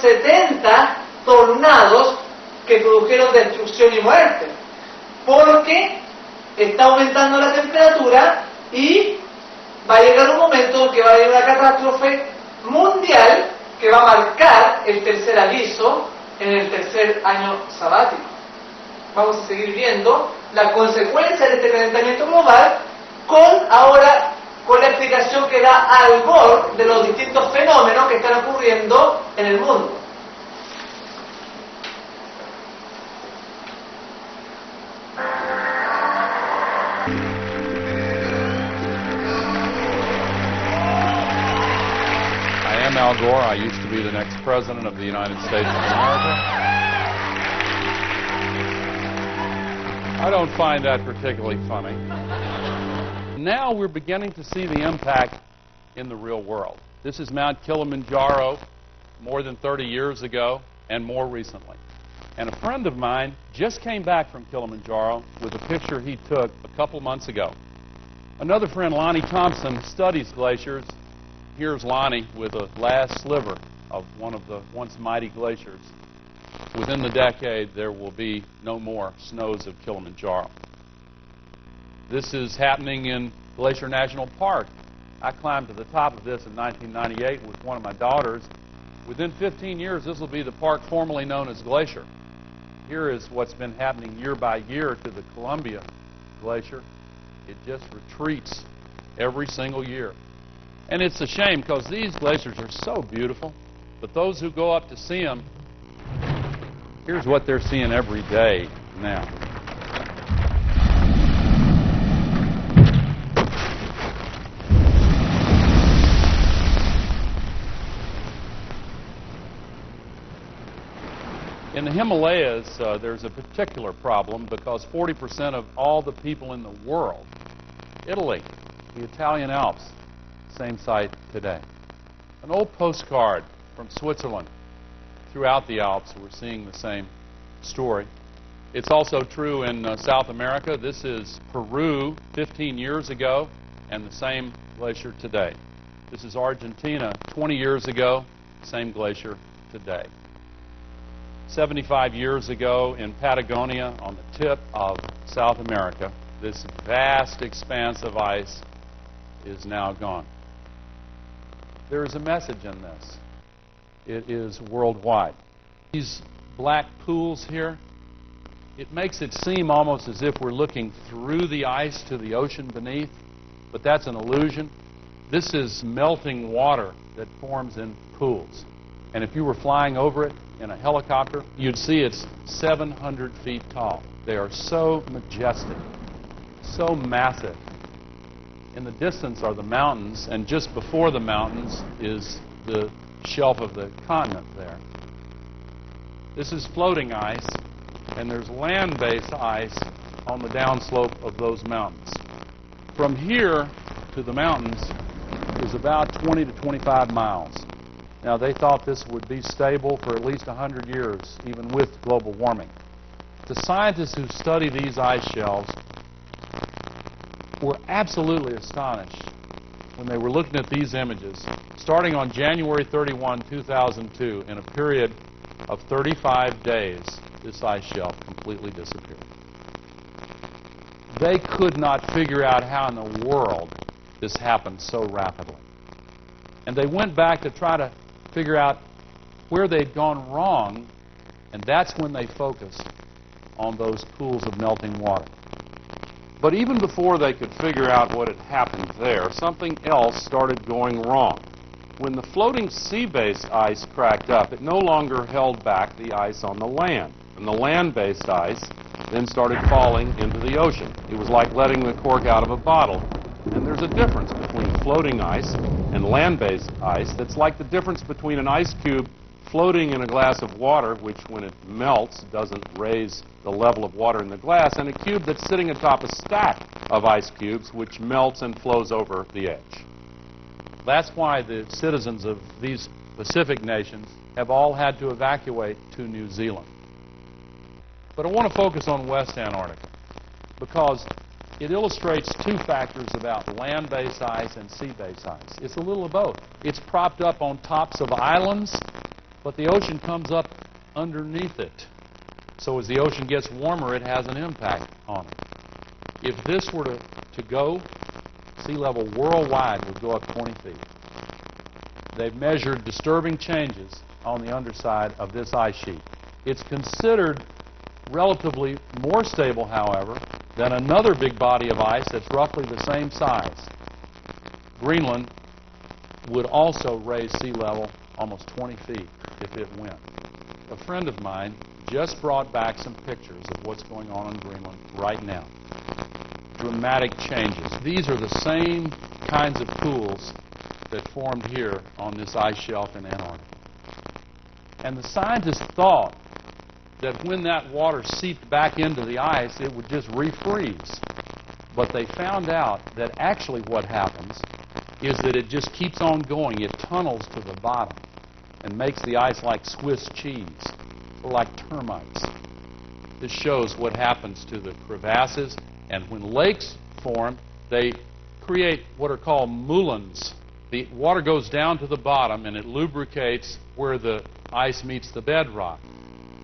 70 tornados que produjeron destrucción y muerte, porque está aumentando la temperatura y va a llegar un momento en que va a haber una catástrofe mundial que va a marcar el tercer aviso en el tercer año sabático. Vamos a seguir viendo la consecuencia de este calentamiento global con la explicación que da Al Gore de los distintos fenómenos que están ocurriendo en el mundo. I am Al Gore. I used to be the next president of the United States of America. I don't find that particularly funny. Now we're beginning to see the impact in the real world. This is Mount Kilimanjaro more than 30 years ago and more recently. And a friend of mine just came back from Kilimanjaro with a picture he took a couple months ago. Another friend, Lonnie Thompson, studies glaciers. Here's Lonnie with the last sliver of one of the once mighty glaciers. Within the decade, there will be no more snows of Kilimanjaro. This is happening in Glacier National Park. I climbed to the top of this in 1998 with one of my daughters. Within 15 years, this will be the park formerly known as Glacier. Here is what's been happening year by year to the Columbia Glacier. It just retreats every single year. And it's a shame because these glaciers are so beautiful, but those who go up to see them, here's what they're seeing every day now. In the Himalayas, there's a particular problem because 40% of all the people in the world, Italy, the Italian Alps, same site today. An old postcard from Switzerland. Throughout the Alps, we're seeing the same story. It's also true in South America. This is Peru 15 years ago and the same glacier today. This is Argentina 20 years ago, same glacier today. 75 years ago in Patagonia, on the tip of South America, this vast expanse of ice is now gone. There is a message in this. It is worldwide. These black pools here, it makes it seem almost as if we're looking through the ice to the ocean beneath, but that's an illusion. This is melting water that forms in pools. And if you were flying over it in a helicopter, you'd see it's 700 feet tall. They are so majestic, so massive. In the distance are the mountains, and just before the mountains is the shelf of the continent there. This is floating ice, and there's land-based ice on the downslope of those mountains. From here to the mountains is about 20 to 25 miles. Now, they thought this would be stable for at least 100 years, even with global warming. The scientists who study these ice shelves were absolutely astonished when they were looking at these images. Starting on January 31, 2002, in a period of 35 days, this ice shelf completely disappeared. They could not figure out how in the world this happened so rapidly. And they went back to try to figure out where they'd gone wrong, and that's when they focused on those pools of melting water. But even before they could figure out what had happened there, something else started going wrong. When the floating sea-based ice cracked up, it no longer held back the ice on the land. And the land-based ice then started falling into the ocean. It was like letting the cork out of a bottle. And there's a difference between floating ice and land-based ice that's like the difference between an ice cube floating in a glass of water, which when it melts doesn't raise the level of water in the glass, and a cube that's sitting atop a stack of ice cubes, which melts and flows over the edge. That's why the citizens of these Pacific nations have all had to evacuate to New Zealand. But I want to focus on West Antarctica because it illustrates two factors about land-based ice and sea-based ice. It's a little of both. It's propped up on tops of islands, but the ocean comes up underneath it. So as the ocean gets warmer, it has an impact on it. If this were to go, sea level worldwide would go up 20 feet. They've measured disturbing changes on the underside of this ice sheet. It's considered relatively more stable, however, than another big body of ice that's roughly the same size. Greenland would also raise sea level almost 20 feet if it went. A friend of mine just brought back some pictures of what's going on in Greenland right now. Dramatic changes. These are the same kinds of pools that formed here on this ice shelf in Antarctica. And the scientists thought that when that water seeped back into the ice, it would just refreeze. But they found out that actually what happens is that it just keeps on going. It tunnels to the bottom and makes the ice like Swiss cheese, or like termites. This shows what happens to the crevasses, and when lakes form, they create what are called moulins. The water goes down to the bottom and it lubricates where the ice meets the bedrock.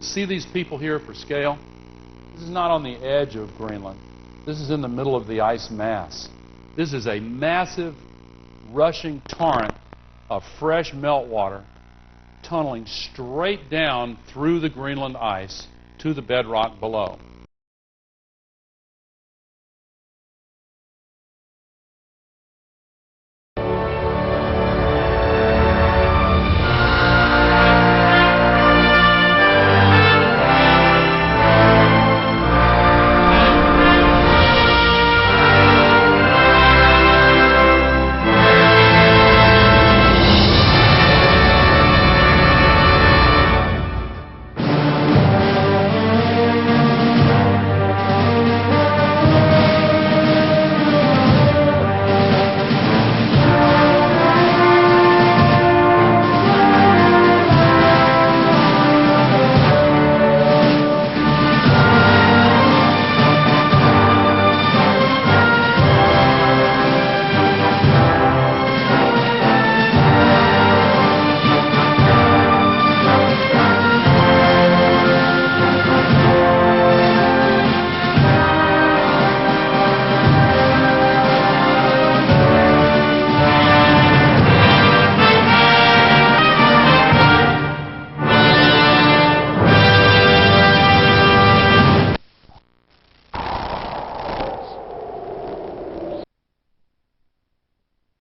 See these people here for scale? This is not on the edge of Greenland. This is in the middle of the ice mass. This is a massive, rushing torrent of fresh meltwater tunneling straight down through the Greenland ice to the bedrock below.